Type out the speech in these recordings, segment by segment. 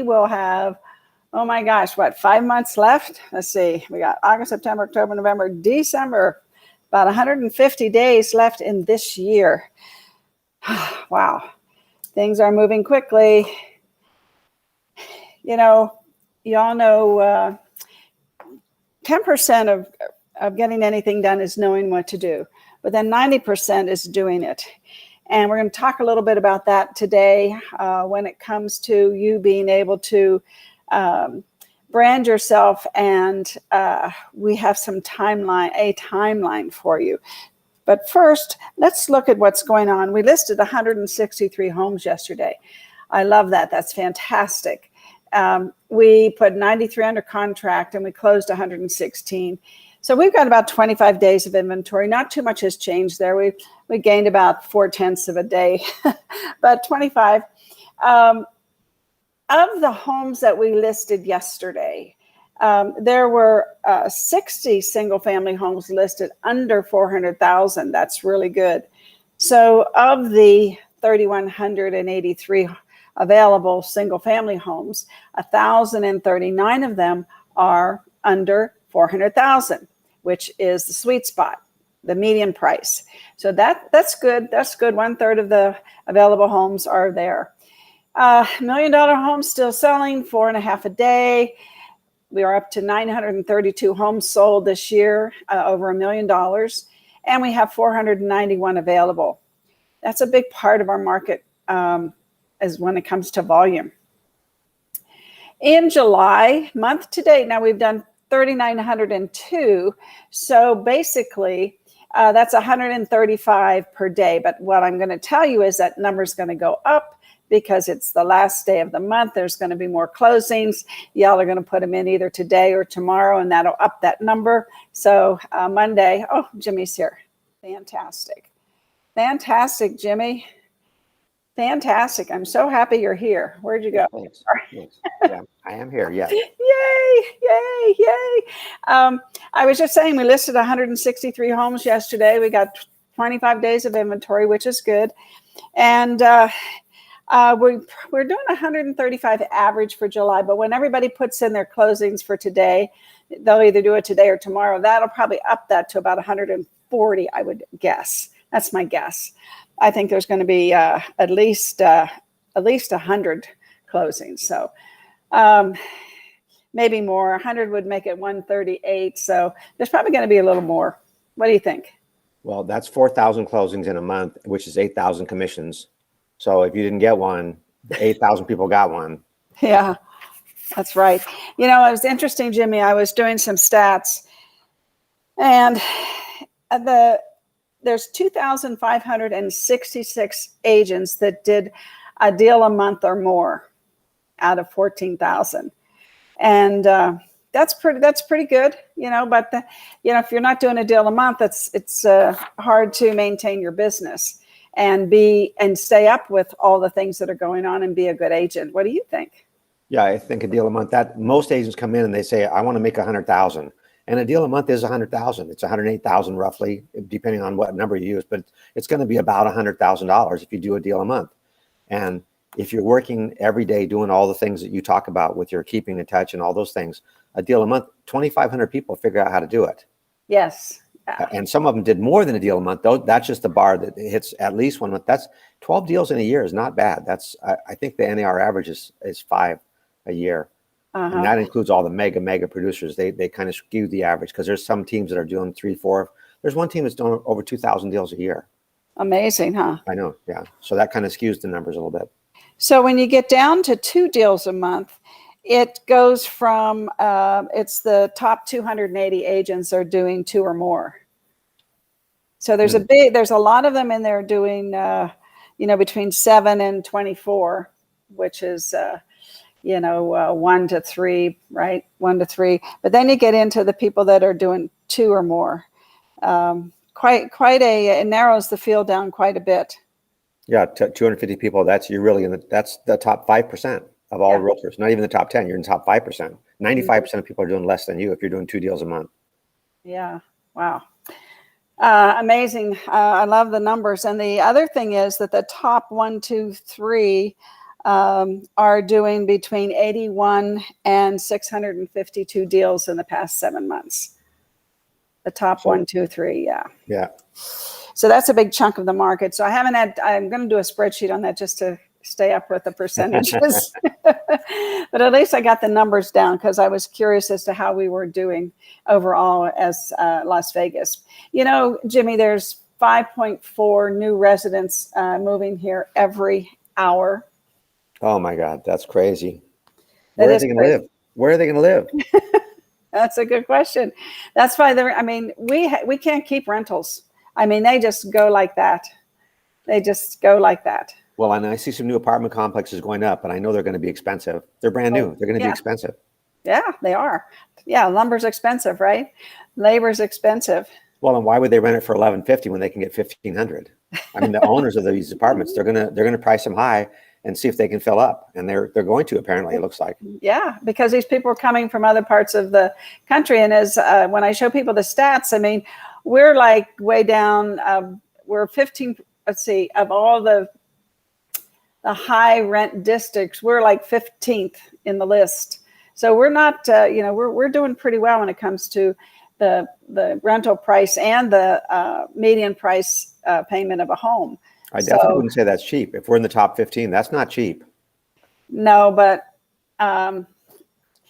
we will have, oh my gosh, what, 5 months left? Let's see. We got August, September, October, November, December, about 150 days left in this year. Wow. Things are moving quickly. You know, y'all know 10% of getting anything done is knowing what to do, but then 90% is doing it. And we're going to talk a little bit about that today when it comes to you being able to brand yourself. And we have a timeline for you. But first, let's look at what's going on. We listed 163 homes yesterday. I love that. That's fantastic. We put 93 under contract and we closed 116. So we've got about 25 days of inventory. Not too much has changed there. We gained about 0.4 of a day, but 25. Of the homes that we listed yesterday, there were 60 single-family homes listed under 400,000. That's really good. So of the 3,183 available single-family homes, 1,039 of them are under 400,000, which is the sweet spot, the median price. So that's good. That's good. 1/3 of the available homes are there. $1 million homes still selling, 4.5 a day. We are up to 932 homes sold this year, over $1 million, and we have 491 available. That's a big part of our market as when it comes to volume. In July, month to date, now we've done 3,902. So basically, that's 135 per day. But what I'm going to tell you is that number is going to go up because it's the last day of the month. There's going to be more closings. Y'all are going to put them in either today or tomorrow, and that'll up that number. So Monday, oh, Jimmy's here. Fantastic. Fantastic, Jimmy. Fantastic. I'm so happy you're here. Where'd you go? Thanks. Thanks. Yeah, I am here. Yeah. Yay, yay, yay. I was just saying we listed 163 homes yesterday. We got 25 days of inventory, which is good. And we're doing 135 average for July, but when everybody puts in their closings for today, they'll either do it today or tomorrow. That'll probably up that to about 140, I would guess. That's my guess. I think there's going to be at least 100 closings. So maybe more. 100 would make it 138. So there's probably going to be a little more. What do you think? Well, that's 4,000 closings in a month, which is 8,000 commissions. So if you didn't get one, 8,000 people got one. Yeah, that's right. You know, it was interesting, Jimmy. I was doing some stats, and there's 2,566 agents that did a deal a month or more out of 14,000, and that's pretty good, you know. But if you're not doing a deal a month, it's hard to maintain your business and stay up with all the things that are going on and be a good agent. What do you think? Yeah, I think a deal a month. That most agents come in and they say, I want to make 100,000. And a deal a month is 100,000. It's 108,000 roughly, depending on what number you use. But it's going to be about $100,000 if you do a deal a month. And if you're working every day doing all the things that you talk about with your keeping in touch and all those things, a deal a month, 2,500 people figure out how to do it. Yes. And some of them did more than a deal a month. Though that's just the bar that hits at least 1 month. That's 12 deals in a year is not bad. That's I think the NAR average is 5 a year. And that includes all the mega producers. They kind of skew the average because there's some teams that are doing 3, 4. There's one team that's doing over 2,000 deals a year. Amazing, huh? I know, yeah. So that kind of skews the numbers a little bit. So when you get down to 2 deals a month, it goes from it's the top 280 agents are doing 2 or more. So there's there's a lot of them in there doing between 7 and 24, which is 1 to 3, right? 1 to 3. But then you get into the people that are doing 2 or more. It narrows the field down quite a bit. Yeah, 250 people. That's the top 5% of all realtors. Not even the top 10. You're in the top 5%. 95% of people are doing less than you if you're doing 2 deals a month. Yeah. Wow. Amazing. I love the numbers. And the other thing is that the top 1, 2, 3 are doing between 81 and 652 deals in the past 7 months. The top So- 1, 2, 3, yeah. Yeah. So that's a big chunk of the market. So I'm going to do a spreadsheet on that just to stay up with the percentages. But at least I got the numbers down because I was curious as to how we were doing overall as Las Vegas. You know, Jimmy, there's 5.4 new residents moving here every hour. Oh my God, that's crazy. That Where are is they going to crazy. live? Where are they going to live? That's a good question. That's why we can't keep rentals. I mean, they just go like that. They just go like that. Well, and I see some new apartment complexes going up, and I know they're going to be expensive. They're brand new. They're going to be Yeah. expensive. Yeah, they are. Yeah, lumber's expensive, right? Labor's expensive. Well, and why would they rent it for $1,150 when they can get $1,500? I mean, the owners of these apartments, they're gonna price them high and see if they can fill up, and they're going to, apparently, it looks like. Yeah, because these people are coming from other parts of the country, and as when I show people the stats, I mean, we're like way down. We're 15. Let's see, of all the high rent districts, we're like 15th in the list. So we're not, we're doing pretty well when it comes to the rental price and the median price payment of a home. I definitely wouldn't say that's cheap. If we're in the top 15, that's not cheap. No, but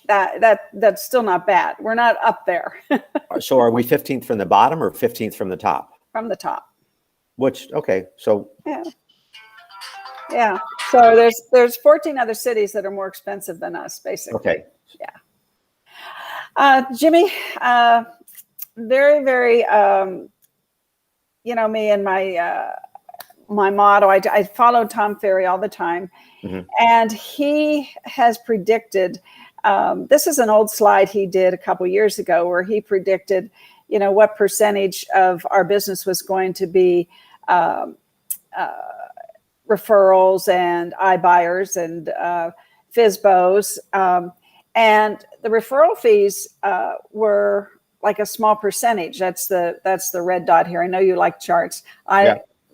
that's still not bad. We're not up there. So are we 15th from the bottom or 15th from the top? From the top. Which, okay, so. Yeah. So there's 14 other cities that are more expensive than us, basically. Okay. Yeah. Jimmy, very, very, me and my motto, I follow Tom Ferry all the time. Mm-hmm. And he has predicted, this is an old slide he did a couple years ago where he predicted, what percentage of our business was going to be referrals and iBuyers and FSBOs. And the referral fees were like a small percentage. That's the red dot here. I know you like charts.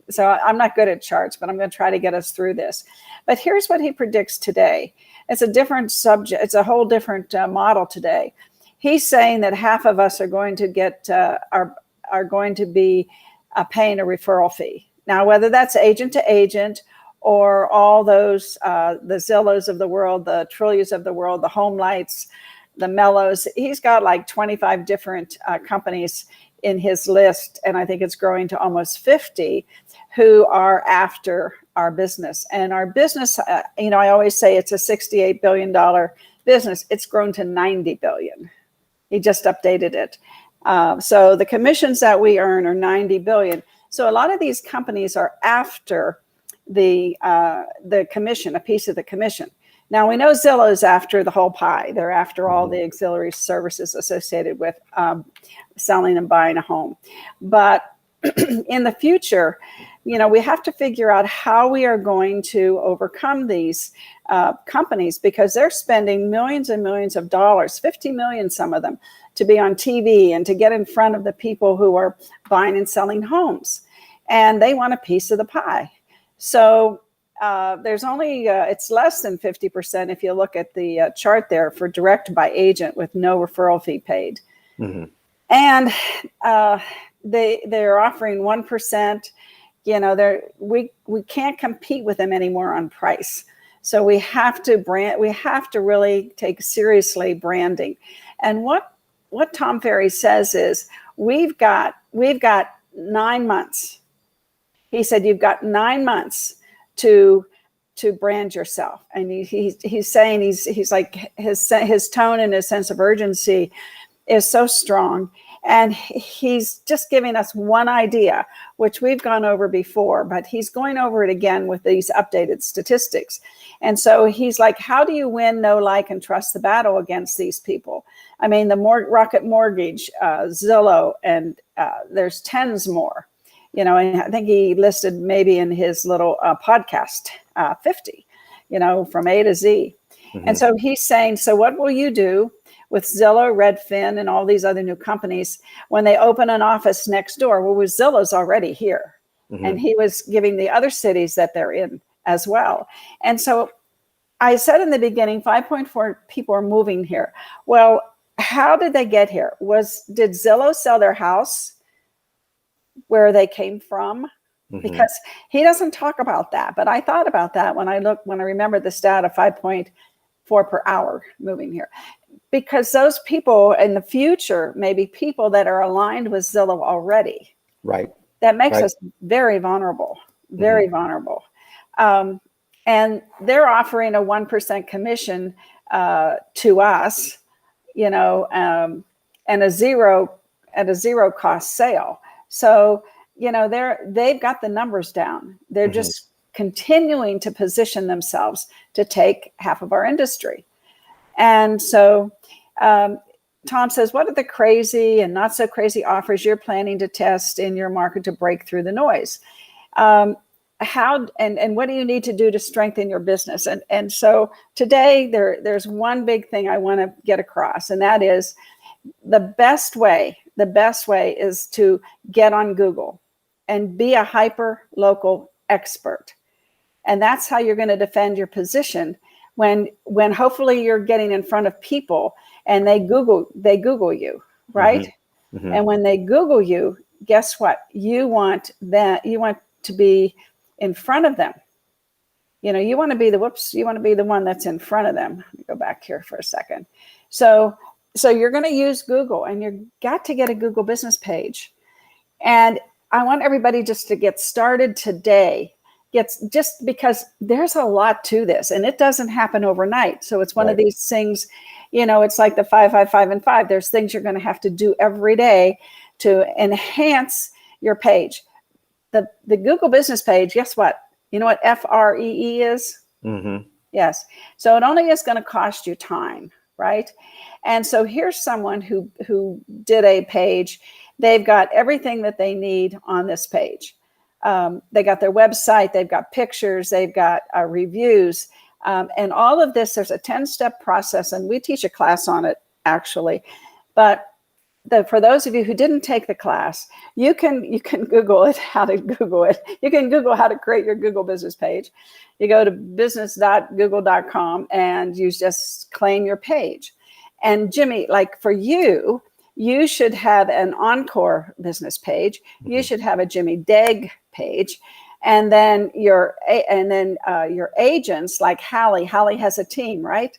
So I'm not good at charts, but I'm going to try to get us through this. But here's what he predicts today. It's a different subject. It's a whole different model today. He's saying that half of us are going to get are going to be paying a referral fee. Now, whether that's agent to agent or all those the Zillows of the world, the Trillias of the world, the Home Lights, the Mellows, he's got like 25 different companies in his list, and I think it's growing to almost 50 who are after our business. And our business, I always say it's a $68 billion business. It's grown to 90 billion. He just updated it. So the commissions that we earn are 90 billion. So a lot of these companies are after the commission, a piece of the commission. Now we know Zillow is after the whole pie. They're after all the auxiliary services associated with selling and buying a home. But in the future, we have to figure out how we are going to overcome these companies because they're spending millions and millions of dollars, 50 million, some of them, to be on TV and to get in front of the people who are buying and selling homes. And they want a piece of the pie. So there's only, it's less than 50% if you look at the chart there for direct by agent with no referral fee paid. Mm-hmm. And they're offering 1%. We can't compete with them anymore on price. So we have to really take seriously branding. And what Tom Ferry says is we've got 9 months. He said, you've got 9 months to brand yourself. And he's saying he's like his tone and his sense of urgency is so strong. And he's just giving us one idea, which we've gone over before, but he's going over it again with these updated statistics. And so he's like, how do you win, know, like, and trust the battle against these people? I mean, the Rocket Mortgage, Zillow, and there's tens more. And I think he listed maybe in his little podcast, 50, from A to Z. Mm-hmm. And so he's saying, so what will you do with Zillow, Redfin, and all these other new companies when they open an office next door? Well, Zillow's already here. Mm-hmm. And he was giving the other cities that they're in as well. And so I said in the beginning, 5.4 people are moving here. Well, how did they get here? Did Zillow sell their house where they came from? Because he doesn't talk about that, but I thought about that when I remember the stat of 5.4 per hour moving here, because those people in the future may be people that are aligned with Zillow already. Right. That makes us very vulnerable, very vulnerable. And they're offering a 1% commission to us, you know, and a zero cost sale. So, you know, they've got the numbers down. They're just continuing to position themselves to take half of our industry. And so Tom says, what are the crazy and not so crazy offers you're planning to test in your market to break through the noise? How and what do you need to do to strengthen your business? And so today there's one big thing I want to get across, and that is the best way is to get on Google and be a hyper local expert. And that's how you're going to defend your position when hopefully you're getting in front of people and they Google you, right? And when they Google you, guess what? You want to be in front of them. You know, you want to be the one that's in front of them. Let me go back here for a second. So you're going to use Google, and you've got to get a Google business page. And I want everybody just to get started today. Just because there's a lot to this, and it doesn't happen overnight. So it's one of these things, you know, it's like the 5, 5, 5, and 5. There's things you're going to have to do every day to enhance your page. The Google business page, guess what? You know what FREE is? Yes. So it only is going to cost you time, right? And so here's someone who did a page. They've got everything that they need on this page. They got their website, they've got pictures, they've got reviews, and all of this. There's a 10-step process, and we teach a class on it actually. But for those of you who didn't take the class, you can Google it, how to Google it. You can Google how to create your Google business page. You go to business.google.com and you just claim your page. And Jimmy, like for you, you should have an Encore business page. You should have a Jimmy Degg page, and then your agents like Hallie. Hallie has a team, right?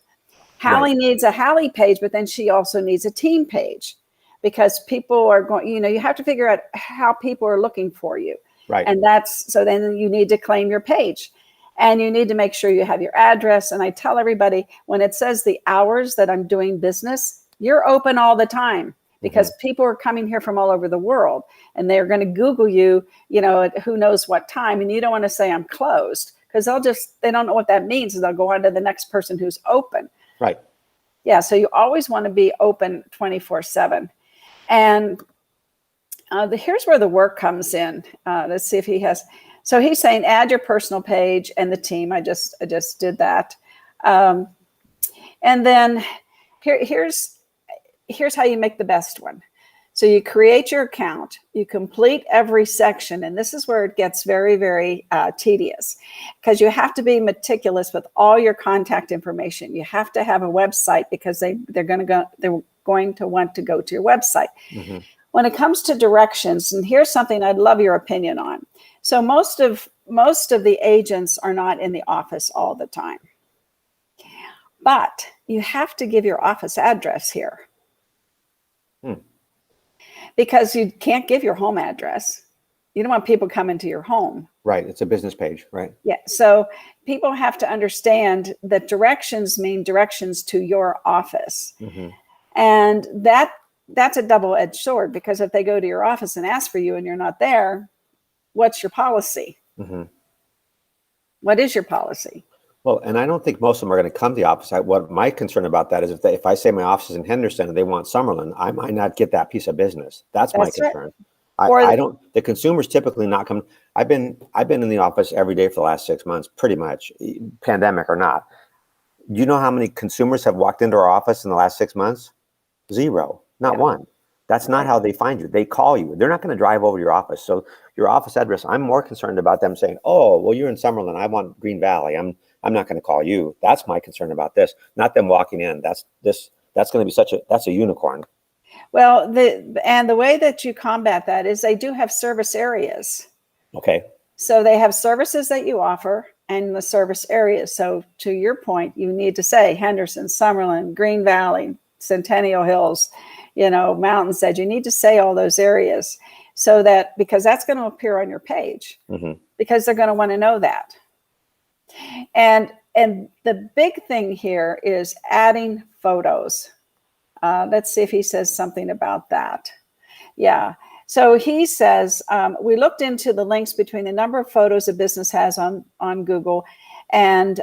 Hallie needs a Hallie page, but then she also needs a team page, because people are going. You know, you have to figure out how people are looking for you, right? And so then you need to claim your page, and you need to make sure you have your address. And I tell everybody, when it says the hours that I'm doing business, you're open all the time. Because people are coming here from all over the world, and they're going to Google you, you know, at who knows what time. And you don't want to say I'm closed, because they don't know what that means. And they'll go on to the next person who's open. Right. Yeah. So you always want to be open 24/7. And here's where the work comes in. Let's see if he has. So he's saying add your personal page and the team. I just did that. And then here's how you make the best one. So you create your account, you complete every section, and this is where it gets very, very tedious, because you have to be meticulous with all your contact information. You have to have a website, because they're going to want to go to your website. When it comes to directions, and here's something I'd love your opinion on. So most of the agents are not in the office all the time, but you have to give your office address here. Because you can't give your home address. You don't want people coming to your home. Right. It's a business page, right? Yeah. So people have to understand that directions mean directions to your office. And that's a double-edged sword, because if they go to your office and ask for you and you're not there, what's your policy? What is your policy? Well, and I don't think most of them are going to come to the office. What my concern about that is if I say my office is in Henderson and they want Summerlin, I might not get that piece of business. That's my concern. Right. The consumers typically not come. I've been in the office every day for the last 6 months, pretty much, pandemic or not. You know how many consumers have walked into our office in the last 6 months? Zero, not one. That's not how they find you. They call you. They're not going to drive over to your office. So your office address, I'm more concerned about them saying, oh, well, you're in Summerlin. I want Green Valley. I'm I'm not going to call you. That's my concern about this, not them walking in. That's going to be that's a unicorn. Well, the way that you combat that is they do have service areas. Okay. So they have services that you offer and the service areas. So to your point, you need to say Henderson, Summerlin, Green Valley, Centennial Hills, Mountain's Edge. You need to say all those areas so that, because that's going to appear on your page, because they're going to want to know that. And the big thing here is adding photos. Let's see if he says something about that. Yeah. So he says, we looked into the links between the number of photos a business has on Google and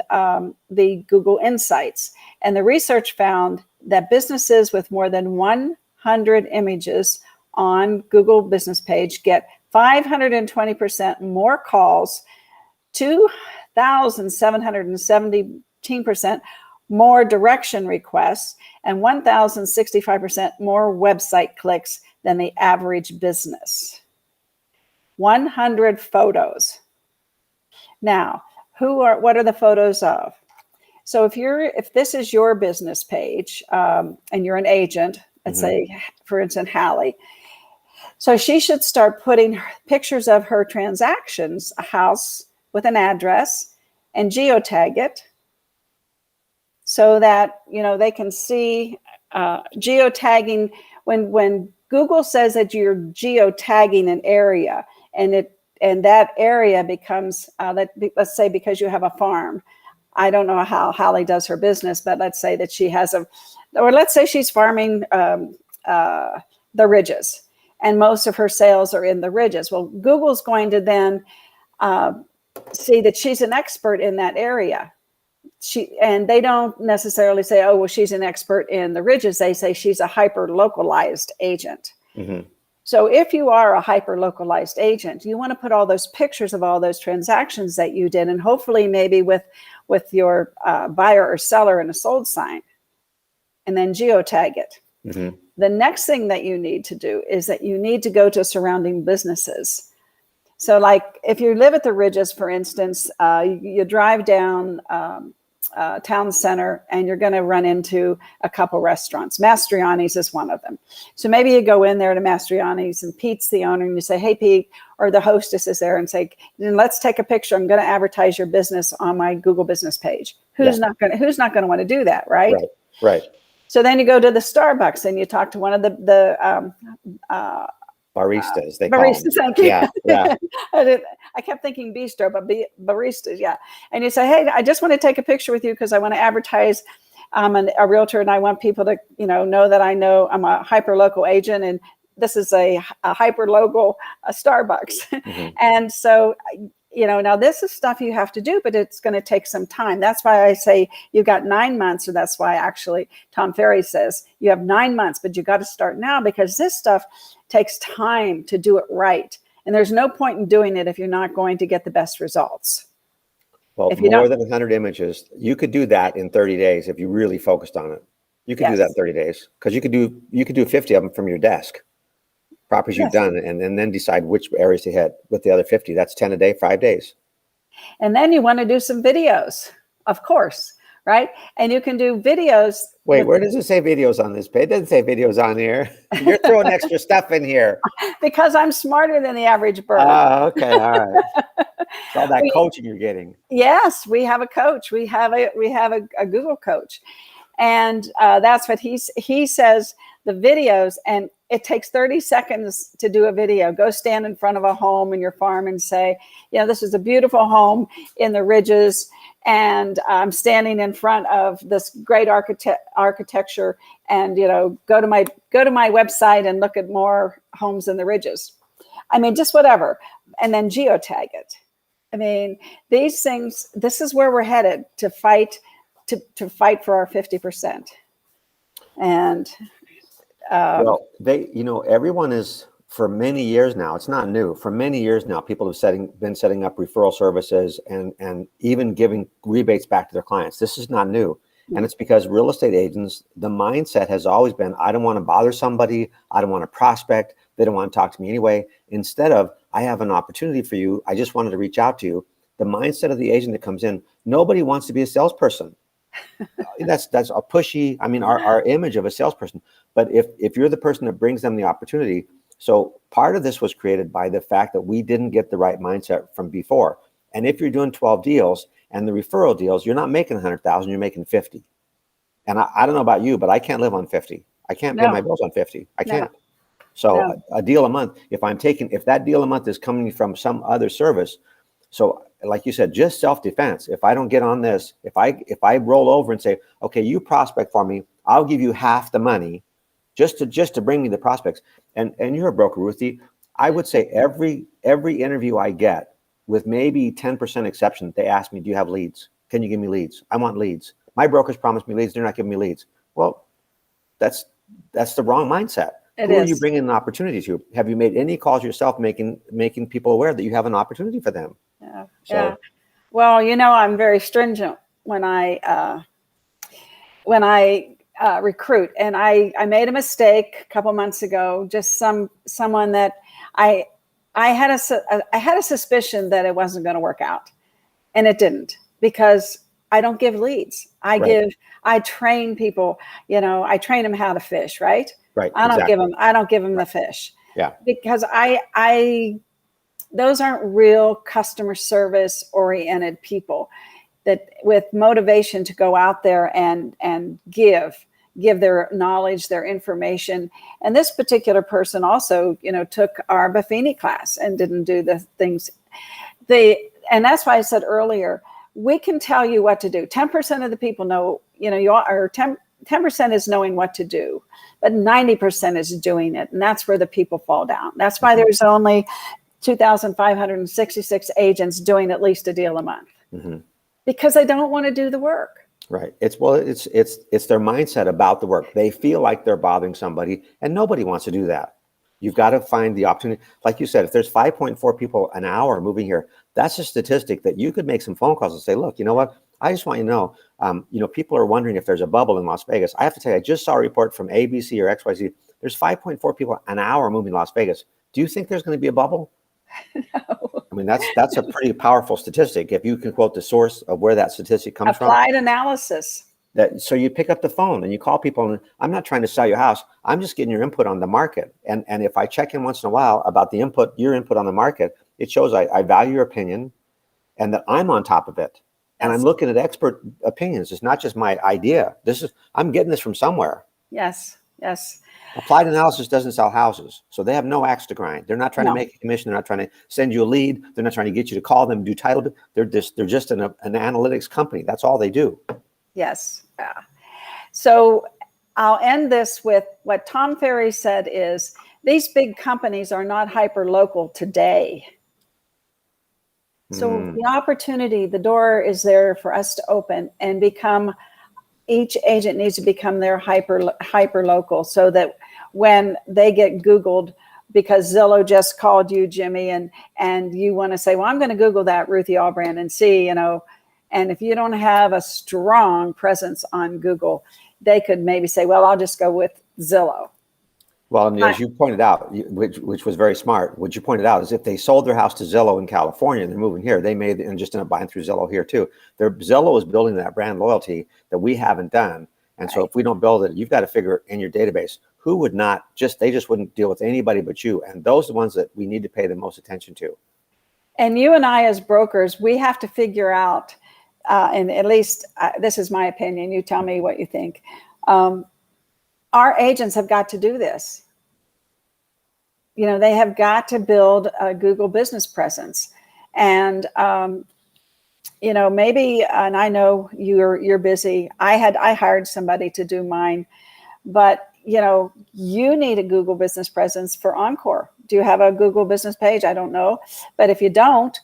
the Google Insights. And the research found that businesses with more than 100 images on Google business page get 520% more calls, 2,717% more direction requests, and 1,065% more website clicks than the average business. 100 photos. Now, what are the photos of? So if this is your business page and you're an agent, let's say, for instance, Hallie, so she should start putting pictures of her transactions, a house with an address, and geotag it so that they can see geotagging. When Google says that you're geotagging an area, and that area becomes let's say because you have a farm. I don't know how Hallie does her business, but let's say that she has let's say she's farming the ridges, and most of her sales are in the ridges. Well, Google's going to then see that she's an expert in that area. And they don't necessarily say, oh, well, she's an expert in the ridges. They say she's a hyper-localized agent. So if you are a hyper-localized agent, you want to put all those pictures of all those transactions that you did, and hopefully maybe with your buyer or seller and a sold sign, and then geotag it. The next thing that you need to do is that you need to go to surrounding businesses. So like if you live at the ridges, for instance, you drive down town center and you're going to run into a couple restaurants. Mastriani's is one of them. So maybe you go in there to Mastriani's and Pete's the owner, and you say, hey, Pete, or the hostess is there, and say, let's take a picture. I'm going to advertise your business on my Google business page. Who's not going to want to do that, right? Right. So then you go to the Starbucks and you talk to one of the baristas. Baristas, thank you. Yeah. I kept thinking bistro, but baristas, yeah. And you say, hey, I just want to take a picture with you because I want to advertise. I'm a realtor, and I want people to, know that I'm a hyper-local agent, and this is a hyper-local Starbucks. And so, now this is stuff you have to do, but it's going to take some time. That's why I say you've got 9 months, or that's why actually Tom Ferry says you have 9 months, but you got to start now, because this stuff takes time to do it right. And there's no point in doing it if you're not going to get the best results. Well, more than 100 images, you could do that in 30 days if you really focused on it. You could do that in 30 days, because you could do 50 of them from your desk, properties you've done, and then decide which areas to hit with the other 50. That's 10 a day, 5 days. And then you want to do some videos, of course, right? And you can do videos. Wait, where does it say videos on this page? It doesn't say videos on here. You're throwing extra stuff in here. Because I'm smarter than the average bird. Oh, okay. All right. It's all that coaching you're getting. Yes, we have a coach. We have a Google coach. And that's what he says, the videos, and it takes 30 seconds to do a video. Go stand in front of a home in your farm and say, this is a beautiful home in the ridges, and I'm standing in front of this great architecture, and go to my website and look at more homes in the ridges. I mean, just whatever, and then geotag it. I mean, these things. This is where we're headed to fight for our 50%. And well, everyone is, for many years now, it's not new. For many years now, people have been setting up referral services and even giving rebates back to their clients. This is not new. And it's because real estate agents, the mindset has always been, I don't want to bother somebody. I don't want to prospect. They don't want to talk to me anyway. Instead of, I have an opportunity for you. I just wanted to reach out to you. the mindset of the agent that comes in, nobody wants to be a salesperson. That's a pushy, I mean, our image of a salesperson. But if you're the person that brings them the opportunity, so part of this was created by the fact that we didn't get the right mindset from before. And if you're doing 12 deals and the referral deals, you're not making 100,000, you're making 50. And I don't know about you, but I can't live on 50. I can't pay my bills on 50. I can't. So a deal a month, if that deal a month is coming from some other service. So like you said, just self-defense. If I don't get on this, if I roll over and say, okay, you prospect for me, I'll give you half the money just to bring me the prospects. And you're a broker, Ruthie. I would say every interview I get, with maybe 10% exception, they ask me, do you have leads? Can you give me leads? I want leads. My brokers promised me leads. They're not giving me leads. Well, that's the wrong mindset. Who are you bringing an opportunity to? Have you made any calls yourself, making people aware that you have an opportunity for them? Yeah. Well, I'm very stringent when I recruit, and I made a mistake a couple months ago. Just someone that I had a suspicion that it wasn't going to work out, and it didn't, because I don't give leads. I train people. I train them how to fish. Right. Right. I don't give them the fish. Yeah. Because those aren't real customer service oriented people that with motivation to go out there and give their knowledge, their information. And this particular person also, took our Buffini class and didn't do the things. And that's why I said earlier, we can tell you what to do. 10% of the people know, or 10% is knowing what to do, but 90% is doing it. And that's where the people fall down. That's why there's only 2,566 agents doing at least a deal a month, because they don't want to do the work. Right. It's their mindset about the work. They feel like they're bothering somebody, and nobody wants to do that. You've got to find the opportunity. Like you said, if there's 5.4 people an hour moving here, that's a statistic that you could make some phone calls and say, look, you know what? I just want you to know, people are wondering if there's a bubble in Las Vegas. I have to tell you, I just saw a report from ABC or XYZ. There's 5.4 people an hour moving to Las Vegas. Do you think there's going to be a bubble? No. I mean, that's a pretty powerful statistic. If you can quote the source of where that statistic comes from. Applied analysis. So you pick up the phone and you call people, and I'm not trying to sell your house. I'm just getting your input on the market. And if I check in once in a while about your input on the market, it shows I value your opinion and that I'm on top of it. And I'm looking at expert opinions. It's not just my idea. I'm getting this from somewhere. Yes. Applied analysis doesn't sell houses. So they have no axe to grind. They're not trying to make a commission. They're not trying to send you a lead. They're not trying to get you to call them, do title. They're just an analytics company. That's all they do. Yes. So I'll end this with what Tom Ferry said is these big companies are not hyper local today. So the opportunity, the door is there for us to open and each agent needs to become their hyper local, so that when they get Googled, because Zillow just called you, Jimmy, and you want to say, well, I'm going to Google that Ruthie Allbrand and see, and if you don't have a strong presence on Google, they could maybe say, well, I'll just go with Zillow. Well, and as you pointed out, which was very smart, what you pointed out is if they sold their house to Zillow in California and they're moving here, they may and just end up buying through Zillow here too. Zillow is building that brand loyalty that we haven't done. And so if we don't build it, you've got to figure in your database, who would not they just wouldn't deal with anybody but you. And those are the ones that we need to pay the most attention to. And you and I as brokers, we have to figure out, and at least this is my opinion, you tell me what you think. Our agents have got to do this. They have got to build a Google business presence. And, maybe, and I know you're busy. I hired somebody to do mine, but, you need a Google business presence for Encore. Do you have a Google business page? I don't know. But if you don't,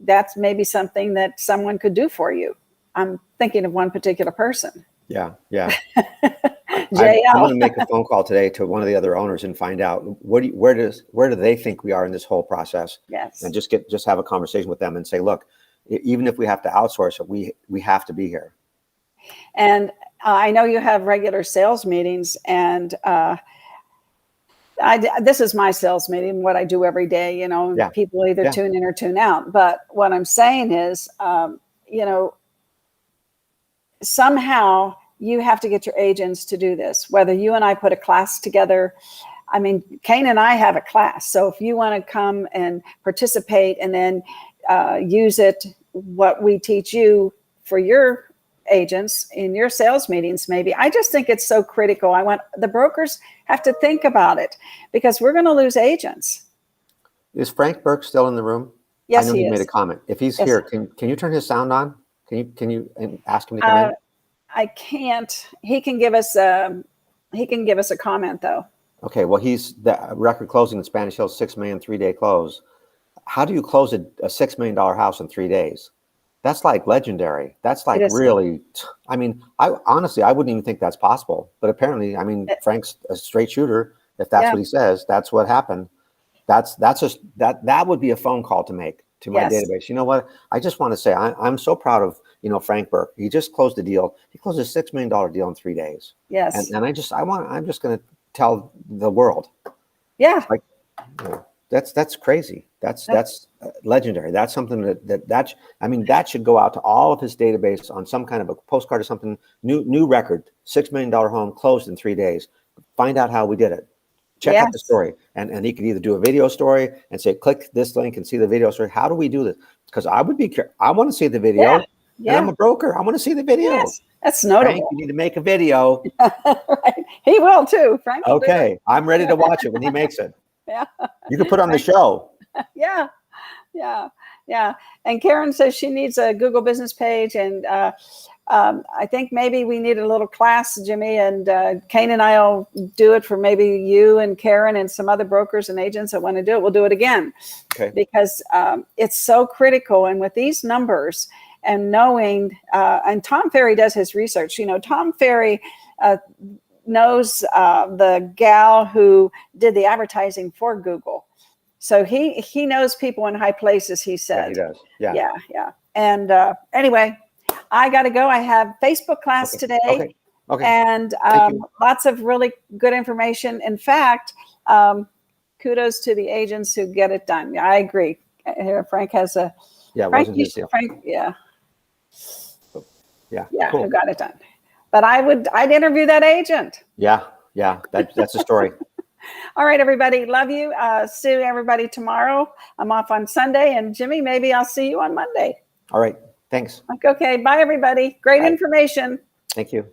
that's maybe something that someone could do for you. I'm thinking of one particular person. Yeah. I'm going to make a phone call today to one of the other owners and find out where do they think we are in this whole process? Yes. And just have a conversation with them and say, look, even if we have to outsource it, we have to be here. And I know you have regular sales meetings, and This is my sales meeting, what I do every day, Yeah. people either tune in or tune out. But what I'm saying is, somehow you have to get your agents to do this, whether you and I put a class together. I mean, Kane and I have a class. So if you want to come and participate and then use it, what we teach you for your agents in your sales meetings, maybe. I just think it's so critical. I want the brokers have to think about it because we're going to lose agents. Is Frank Burke still in the room? Yes, I know he he made is. a comment. If he's Yes. here, can you turn his sound on? Can you ask him to come in? I can't. He can give us a comment though. Okay. Well, he's the record closing in Spanish Hill, 6 million 3-day close. How do you close a $6 million house in 3 days? That's like legendary. That's like really, I mean, I honestly, I wouldn't even think that's possible, but apparently, I mean, Frank's a straight shooter. If that's what he says, that's what happened. That would be a phone call to make to my database. You know what? I just want to say, I'm so proud of, Frank Burke. He just closed a deal. He closed a $6 million deal in 3 days. Yes. And I'm just going to tell the world. Yeah. Like, that's crazy. That's legendary. That's something that should go out to all of his database on some kind of a postcard or something. New record, $6 million home closed in 3 days. Find out how we did it. Check out the story, and he could either do a video story and say, click this link and see the video story. How do we do this? Because I want to see the video. And I'm a broker. I want to see the video. Yes. That's notable. Frank, you need to make a video. Right. He will too. Frank will do it. I'm ready to watch it when he makes it. Yeah. You can put on the show. Yeah. And Karen says she needs a Google business page. And I think maybe we need a little class, Jimmy, and Kane and I will do it for maybe you and Karen and some other brokers and agents that want to do it. We'll do it again. Okay. Because it's so critical. And with these numbers and knowing, and Tom Ferry does his research, Tom Ferry knows the gal who did the advertising for Google. So he knows people in high places, he said. Yeah, he does. Yeah. And anyway, I got to go. I have Facebook class today. Okay. And lots of really good information. In fact, kudos to the agents who get it done. I agree. Frank has a wasn't his deal. Frank, cool. Who got it done. But I'd interview that agent. Yeah, that's a story. All right, everybody. Love you. See everybody tomorrow. I'm off on Sunday. And Jimmy, maybe I'll see you on Monday. All right. Thanks. Okay. Bye, everybody. Great information. Thank you.